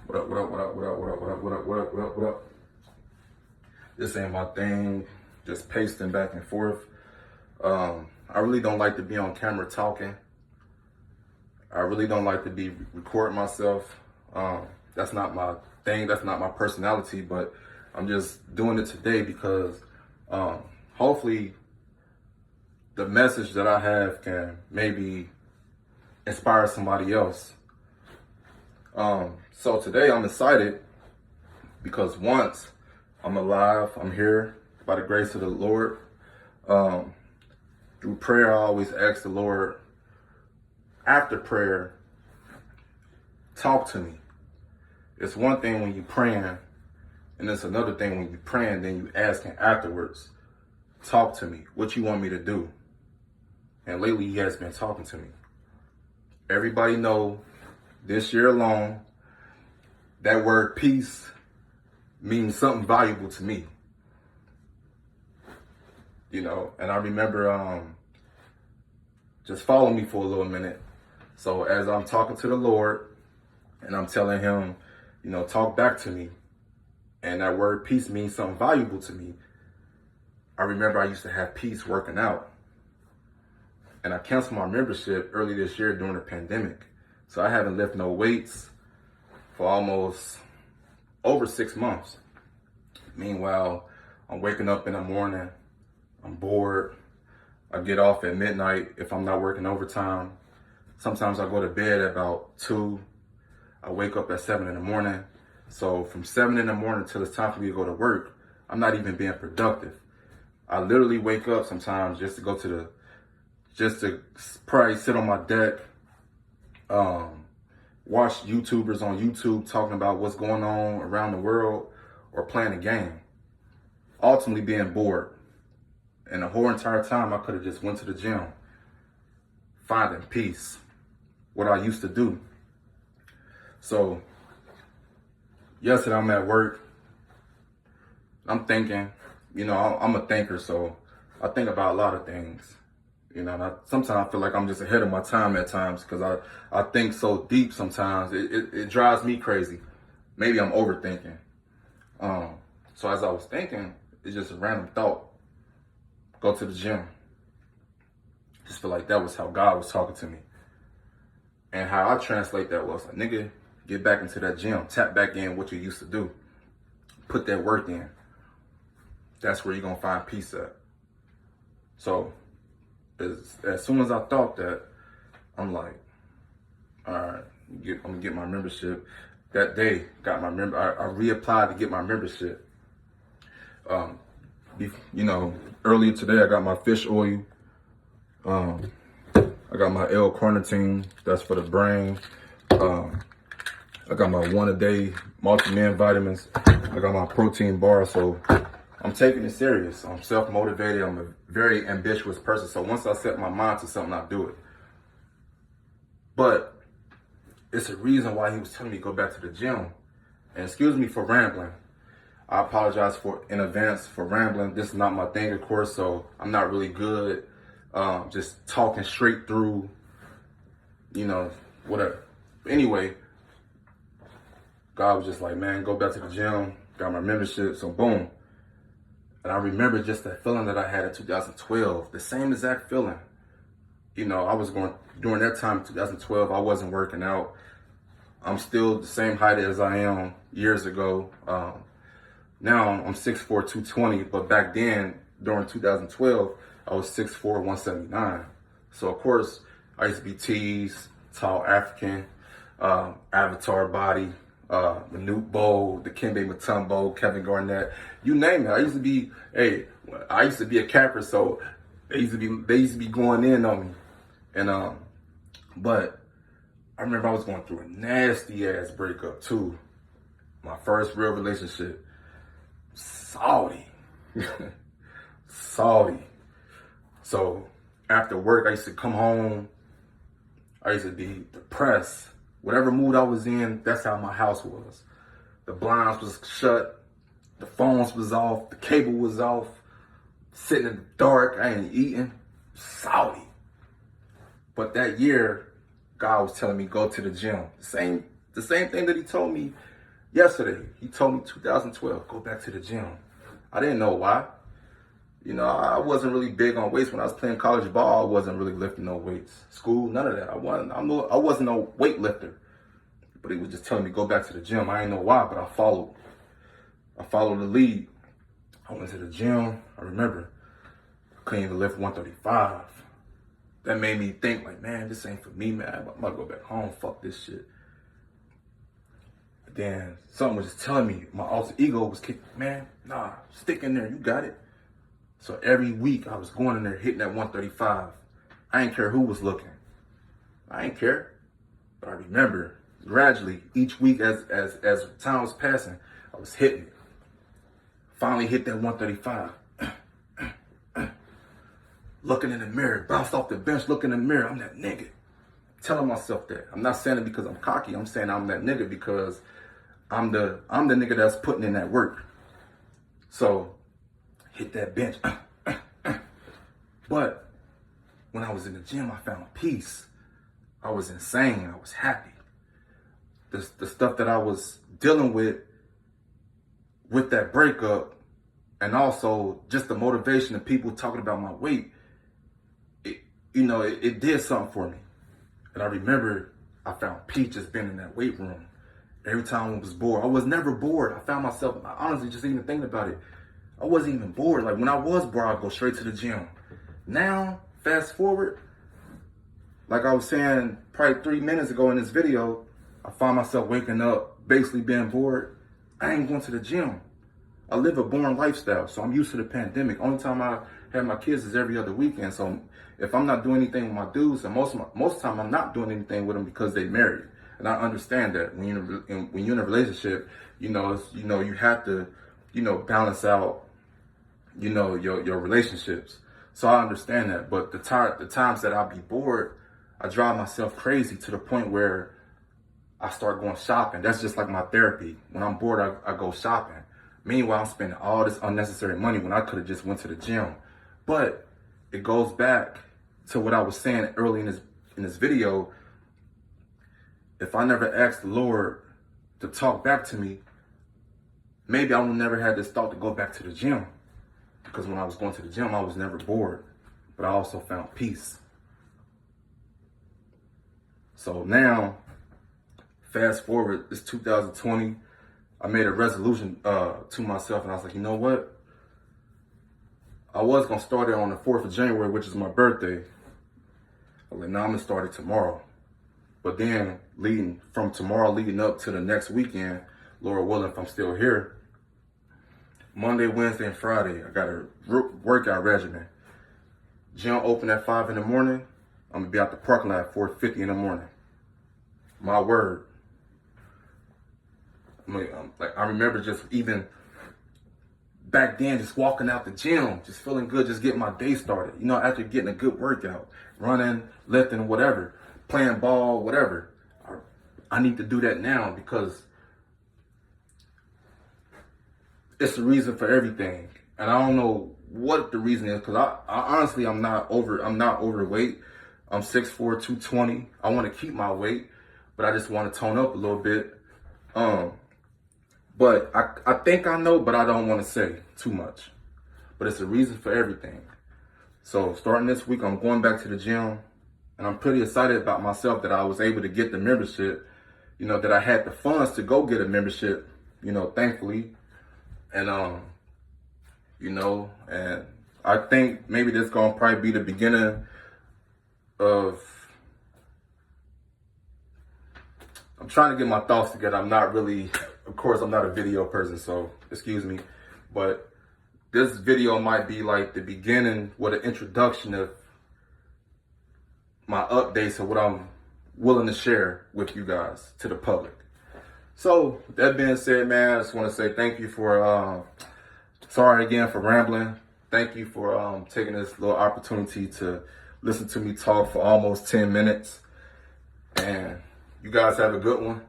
What up, what up, what up, what up, what up, what up, what up, what up, what up, what up? This ain't my thing, just pasting back and forth. I really don't like to be on camera talking. I really don't like to be recording myself. That's not my thing, that's not my personality, but I'm just doing it today because hopefully the message that I have can maybe inspire somebody else. So today I'm excited because once I'm alive, I'm here by the grace of the Lord. Through prayer, I always ask the Lord, after prayer, talk to me. It's one thing when you're praying, and it's another thing when you're praying, then you asking afterwards, talk to me, what you want me to do. And lately he has been talking to me. Everybody know this year alone, that word peace means something valuable to me. You know, and I remember just follow me for a little minute. So as I'm talking to the Lord and I'm telling him, you know, talk back to me, and that word peace means something valuable to me. I remember I used to have peace working out, and I canceled my membership early this year during the pandemic. So I haven't lifted no weights for almost over 6 months. Meanwhile, I'm waking up in the morning, I'm bored. I get off at midnight if I'm not working overtime. Sometimes I go to bed at about 2. I wake up at 7 in the morning. So from 7 in the morning till it's time for me to go to work, I'm not even being productive. I literally wake up sometimes just to probably sit on my deck, watch YouTubers on YouTube talking about what's going on around the world, or playing a game. Ultimately being bored. And the whole entire time I could have just went to the gym, finding peace, what I used to do. So yesterday I'm at work, I'm thinking, you know, I'm a thinker, so I think about a lot of things. You know, and sometimes I feel like I'm just ahead of my time at times because I think so deep sometimes. It drives me crazy. Maybe I'm overthinking. So as I was thinking, it's just a random thought. Go to the gym. Just feel like that was how God was talking to me. And how I translate that was, like, nigga, get back into that gym. Tap back in what you used to do. Put that work in. That's where you're going to find peace at. So as soon as I thought that, I'm like, all right, I'm going to get my membership. That day, got my I reapplied to get my membership. You know, earlier today, I got my fish oil. I got my L-carnitine, that's for the brain. I got my 1-a-day multi-min vitamins. I got my protein bar, so I'm taking it serious. I'm self-motivated. I'm a very ambitious person. So once I set my mind to something, I do it. But it's a reason why he was telling me to go back to the gym. And excuse me for rambling. I apologize in advance for rambling. This is not my thing, of course, so I'm not really good just talking straight through, you know, whatever. Anyway, God was just like, man, go back to the gym. Got my membership, so boom. And I remember just that feeling that I had in 2012, the same exact feeling. You know, I was during that time in 2012, I wasn't working out. I'm still the same height as I am years ago. Now I'm 6'4", 220, but back then, during 2012, I was 6'4", 179. So of course, I used to be teased, tall African, avatar body, Manute Bol, the Kembe Mutombo, Kevin Garnett, you name it. I used to be a capper, so they used to be going in on me. And but I remember I was going through a nasty ass breakup too. My first real relationship. Salty. Salty. So after work, I used to come home. I used to be depressed. Whatever mood I was in, that's how my house was. The blinds was shut. The phones was off. The cable was off. Sitting in the dark. I ain't eating. Salty. But that year, God was telling me, go to the gym. The same thing that he told me Yesterday, he told me 2012, go back to the gym. I didn't know why. You know, I wasn't really big on weights. When I was playing college ball, I wasn't really lifting no weights. School, none of that. I wasn't no weightlifter. But he was just telling me, go back to the gym. I didn't know why, but I followed. I followed the lead. I went to the gym. I remember I couldn't even lift 135. That made me think like, man, this ain't for me, man. I'm about to go back home. Fuck this shit. But then something was just telling me, my alter ego was kicking, man, nah, stick in there. You got it. So every week I was going in there hitting that 135. I didn't care who was looking. I didn't care. But I remember gradually each week as time was passing, I was hitting it. Finally hit that 135. Looking in the mirror, bounced off the bench, looking in the mirror. I'm that nigga. Telling myself that. I'm not saying it because I'm cocky. I'm saying I'm that nigga because I'm the nigga that's putting in that work. So hit that bench. But when I was in the gym, I found peace. I was insane. I was happy. The stuff that I was dealing with that breakup, and also just the motivation of people talking about my weight, it did something for me. And I remember I found peace just being in that weight room. Every time I was bored, I was never bored. I found myself, honestly, just even thinking about it, I wasn't even bored. Like when I was bored, I'd go straight to the gym. Now, fast forward, like I was saying probably 3 minutes ago in this video, I find myself waking up, basically being bored. I ain't going to the gym. I live a boring lifestyle, so I'm used to the pandemic. Only time I have my kids is every other weekend. So if I'm not doing anything with my dudes, and most of the time I'm not doing anything with them because they married. And I understand that when you're in a relationship, you have to, balance out, your relationships. So I understand that. But the times that I'll be bored, I drive myself crazy to the point where I start going shopping. That's just like my therapy. When I'm bored, I go shopping. Meanwhile, I'm spending all this unnecessary money when I could have just went to the gym. But it goes back to what I was saying early in this video. If I never asked the Lord to talk back to me, maybe I would never had this thought to go back to the gym. Because when I was going to the gym, I was never bored. But I also found peace. So now, fast forward, it's 2020. I made a resolution to myself, and I was like, you know what? I was going to start it on the 4th of January, which is my birthday. I was like, no, I'm going to start it tomorrow. But then leading up to the next weekend, Lord willing, if I'm still here, Monday, Wednesday, and Friday, I got a workout regimen. Gym open at 5 in the morning. I'm going to be out the parking lot at 4:50 in the morning. My word. I remember just even back then, just walking out the gym, just feeling good, just getting my day started. After getting a good workout, running, lifting, whatever, playing ball, whatever. I need to do that now because it's the reason for everything. And I don't know what the reason is because I honestly, I'm not overweight. I'm 6'4", 220. I want to keep my weight, but I just want to tone up a little bit. But I think I know, but I don't want to say too much. But it's a reason for everything. So starting this week, I'm going back to the gym. And I'm pretty excited about myself that I was able to get the membership. That I had the funds to go get a membership, thankfully. And, and I think maybe this going to probably be the beginning of... I'm trying to get my thoughts together. I'm not really... Of course, I'm not a video person, so excuse me. But this video might be like the beginning with an introduction of my updates of what I'm willing to share with you guys, to the public. So, with that being said, man, I just want to say thank you for, sorry again for rambling. Thank you for taking this little opportunity to listen to me talk for almost 10 minutes. And you guys have a good one.